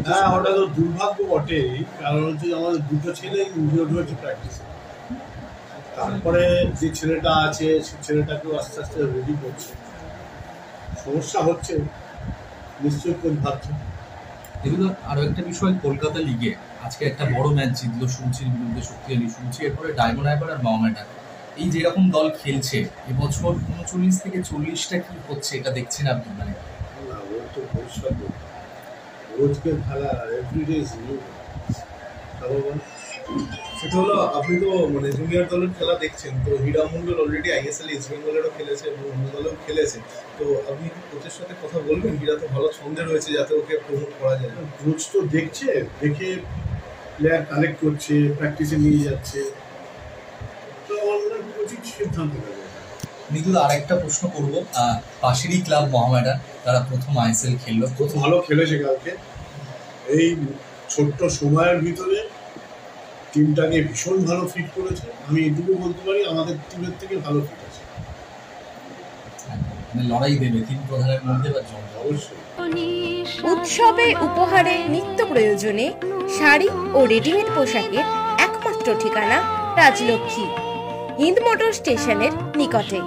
হ্যাঁ, ওটা তো দুর্ভাগ্য বটেই। কারণ হচ্ছে আমাদের দুটো ছেলে ইনজিওর্ড হয়েছে প্র্যাকটিসে। তারপরে যে ছেলেটা আছে সে ছেলেটাকেও আস্তে আস্তে রেডি করছে। সমস্যা হচ্ছে, নিশ্চয়ই কোচ ভাবছে। এগুলো আরো একটা বিষয়, কলকাতা লিগে আজকে একটা বড় ম্যাচ জিতলো সুরুচির বিরুদ্ধে, শক্তিশালী সুরুচি, এরপরে ডায়মন্ড হারবার আর মোহামেডান। এই যেরকম দল খেলছে এবছর ৩৯ থেকে ৪০টা কি হচ্ছে এটা দেখছেন আপনি? মানে না, ওর তো ভবিষ্যৎ নেই। রোজকের খেলা, এভরিডে ইজ নিউ। সেটা হলো, আপনি তো মানে জুনিয়র দলের খেলা দেখছেন, তো হীরা মন্ডল অলরেডি আইএসএল ইস্ট বেঙ্গলেরও খেলেছে এবং অন্য দলেও খেলেছে। তো আপনি কি কোচের সাথে কথা বলবেন? হীরা তো ভালো ছন্দে রয়েছে, যাতে ওকে প্রমোট করা যায়। কোচ তো দেখছে, দেখে প্লেয়ার কালেক্ট করছে, প্র্যাকটিসে নিয়ে যাচ্ছে। তো আমার কোচিং সিদ্ধান্ত নেবে। নিতুল, আর একটা প্রশ্ন করবো, পাশেরই ক্লাব মোহামেডান, তারা প্রথম আইএসএল খেললো, খুব ভালো খেলেছে কালকে। এই ছোট্ট সময়ের ভিতরে টিমটাকে ভীষণ ভালো ফিট করেছে। আমি এটুকু বলতে পারি, আমাদের টিমের থেকে ভালো ফিট আছে। মানে লড়াই দেবে তিন প্রধানের মধ্যে বা জল। অবশ্যই। উৎসবে, উপহারে, নিত্য প্রয়োজনে শাড়ি ও রেডিমেড পোশাকের একমাত্র ঠিকানা রাজলক্ষ্মী, হিন্দ মোটর স্টেশনের নিকটে।